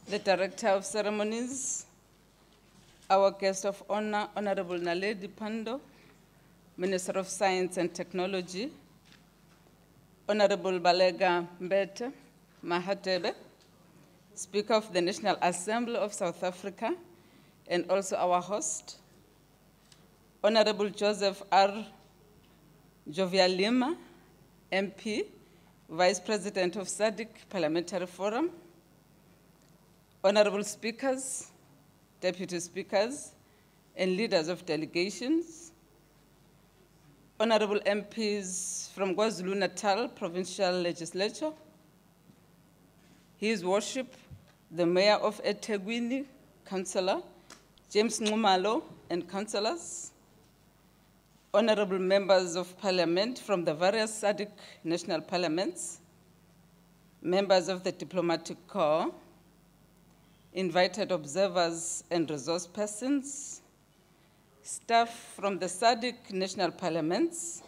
the Director of Ceremonies, our guest of honor, Honorable Naledi Pandor, Minister of Science and Technology, Honorable Balega Mbete Mahatebe, Speaker of the National Assembly of South Africa, and also our host, Honorable Joseph R. Jovialima, MP, Vice President of SADC Parliamentary Forum, Honorable Speakers, Deputy Speakers, and leaders of delegations, Honorable MPs from KwaZulu-Natal Provincial Legislature, His Worship, the Mayor of eThekwini, Councillor James Ngumalo, and councillors, Honorable Members of Parliament from the various SADC national parliaments, members of the Diplomatic Corps, invited observers and resource persons, staff from the SADC national parliaments,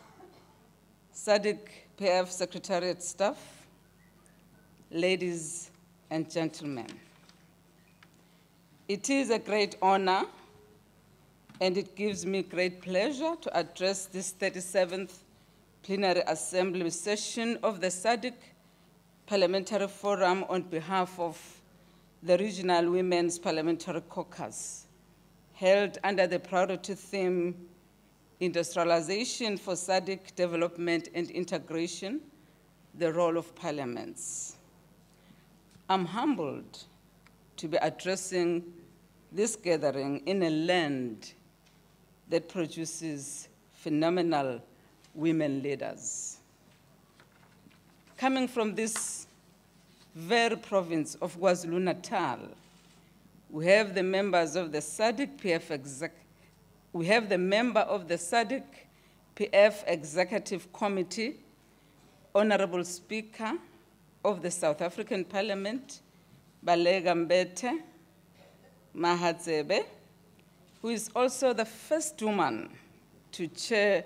SADC-PF Secretariat staff, ladies and gentlemen. It is a great honor and it gives me great pleasure to address this 37th Plenary Assembly session of the SADC Parliamentary Forum on behalf of the Regional Women's Parliamentary Caucus, held under the priority theme, Industrialisation for SADC Development and Integration, the Role of Parliaments. I'm humbled to be addressing this gathering in a land that produces phenomenal women leaders. Coming from this very province of KwaZulu-Natal, we have the members of the SADC-PF we have the member of the SADC-PF Executive Committee, Honorable Speaker of the South African Parliament, Balega Mbete Mahatebe, who is also the first woman to chair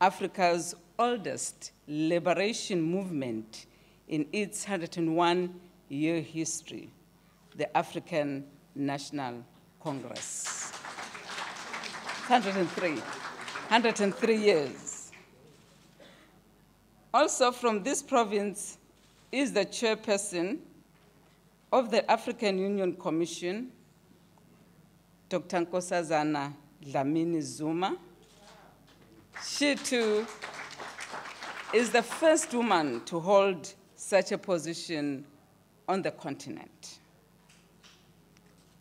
Africa's oldest liberation movement in its 101-year history, the African National Congress. 103 years. Also from this province is the chairperson of the African Union Commission, Dr. Nkosazana Dlamini Zuma. She too is the first woman to hold such a position on the continent.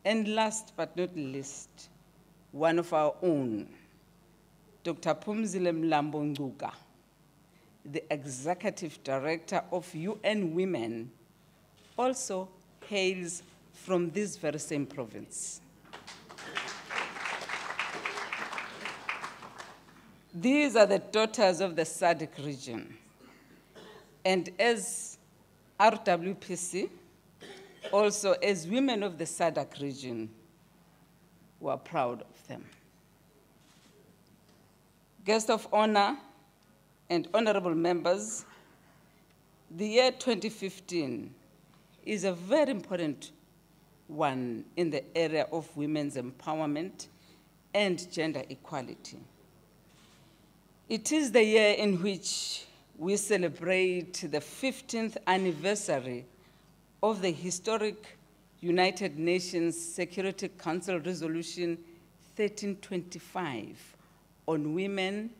And last but not least, one of our own, Dr. Phumzile Mlambo-Ngcuka, the Executive Director of UN Women, also hails from this very same province. These are the daughters of the SADC region. And as RWPC, also as women of the SADC region, we are proud of them. Guests of honor and honorable members, the year 2015 is a very important one in the area of women's empowerment and gender equality. It is the year in which we celebrate the 15th anniversary of the historic United Nations Security Council Resolution 1325 on women,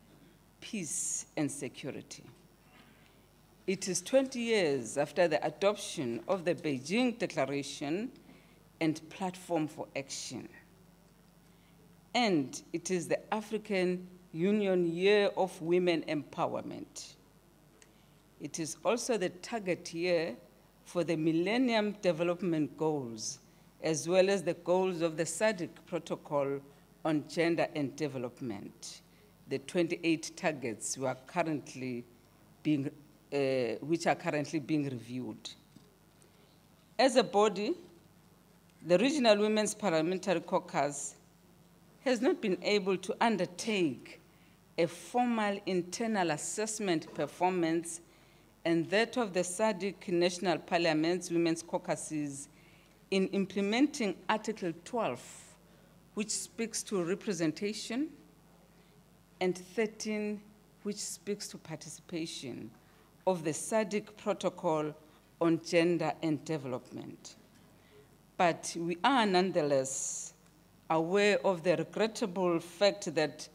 peace, and security. It is 20 years after the adoption of the Beijing Declaration and Platform for Action. And it is the African Union Year of Women Empowerment. It is also the target year for the Millennium Development Goals, as well as the goals of the SADC Protocol on Gender and Development, the 28 targets which are currently being reviewed. As a body, the Regional Women's Parliamentary Caucus has not been able to undertake a formal internal assessment performance and that of the SADC National Parliament's Women's Caucuses in implementing Article 12, which speaks to representation, and 13, which speaks to participation of the SADC Protocol on Gender and Development. But we are nonetheless aware of the regrettable fact that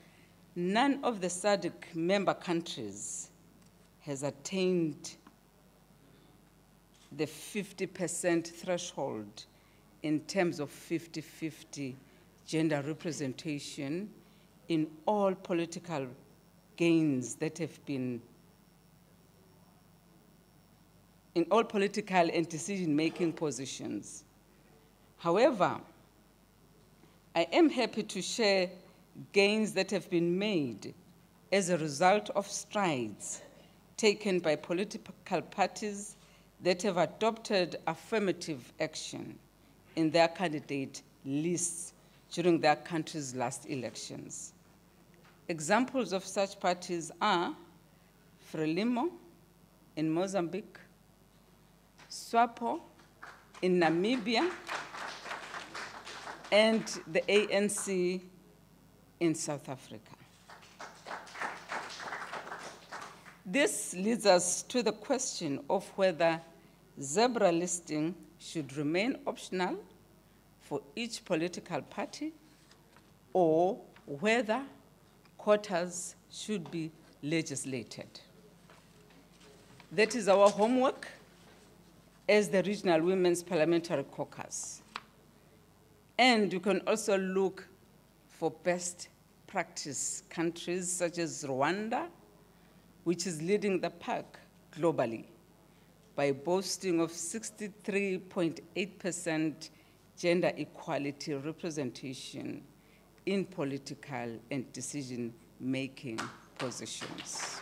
none of the SADC member countries has attained the 50% threshold in terms of 50-50 gender representation in all political gains that have been, in all political and decision-making positions. However, I am happy to share gains that have been made as a result of strides taken by political parties that have adopted affirmative action in their candidate lists during their country's last elections. Examples of such parties are Frelimo in Mozambique, SWAPO in Namibia, and the ANC in South Africa. This leads us to the question of whether zebra listing should remain optional for each political party or whether quotas should be legislated. That is our homework as the Regional Women's Parliamentary Caucus. And you can also look for best practice countries such as Rwanda, which is leading the pack globally by boasting of 63.8% gender equality representation in political and decision-making positions.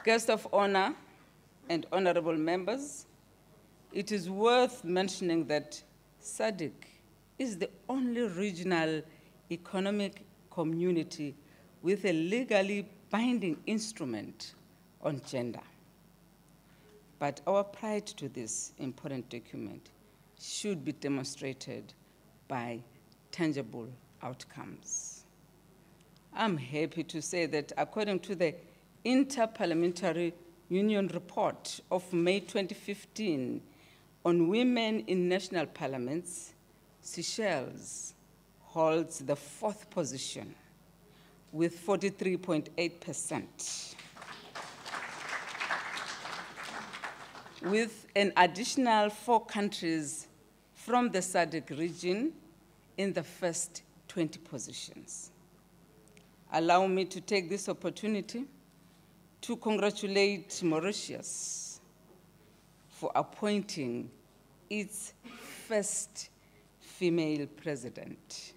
Guests of honor and honorable members, it is worth mentioning that SADC is the only regional economic community with a legally binding instrument on gender. But our pride to this important document should be demonstrated by tangible outcomes. I'm happy to say that according to the Inter-Parliamentary Union report of May 2015 on women in national parliaments, Seychelles holds the 4th position with 43.8%, with an additional 4 countries from the SADC region in the first 20 positions. Allow me to take this opportunity to congratulate Mauritius for appointing its first female president.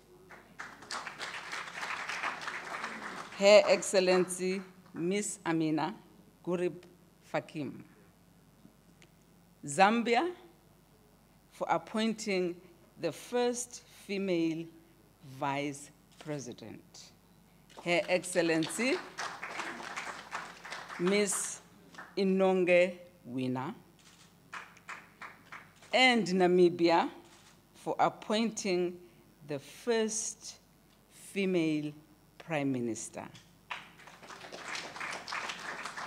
Her Excellency, Ms. Amina Gurib Fakim. Zambia for appointing the first female vice president. Her Excellency, Ms. Inonge Wina. And Namibia for appointing the first female Prime Minister.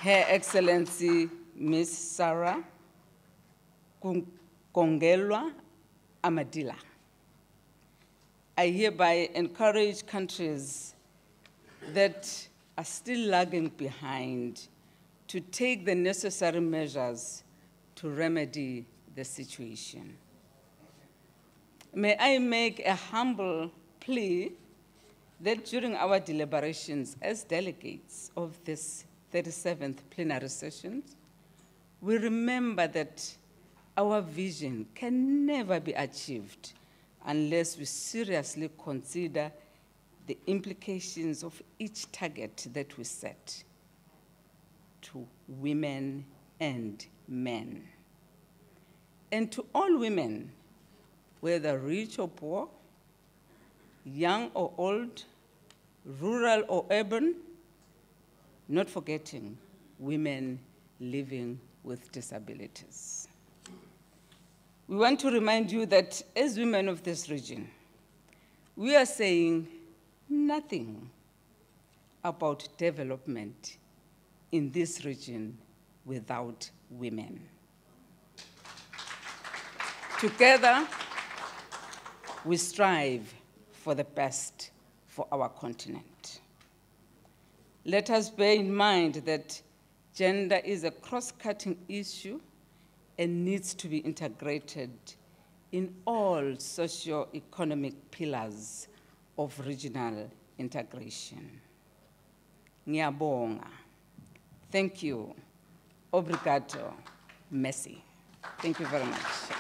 Her Excellency, Ms. Sarah Kongelwa Amadila. I hereby encourage countries that are still lagging behind to take the necessary measures to remedy the situation. May I make a humble plea that during our deliberations as delegates of this 37th plenary session, we remember that our vision can never be achieved unless we seriously consider the implications of each target that we set to women and men. And to all women, whether rich or poor, young or old, rural or urban, not forgetting women living with disabilities. we want to remind you that as women of this region, we are saying nothing about development in this region without women. Together, we strive for the best for our continent. Let us bear in mind that gender is a cross-cutting issue and needs to be integrated in all socio-economic pillars of regional integration. Ngiyabonga. Thank you. Obrigado. Messi. Thank you very much.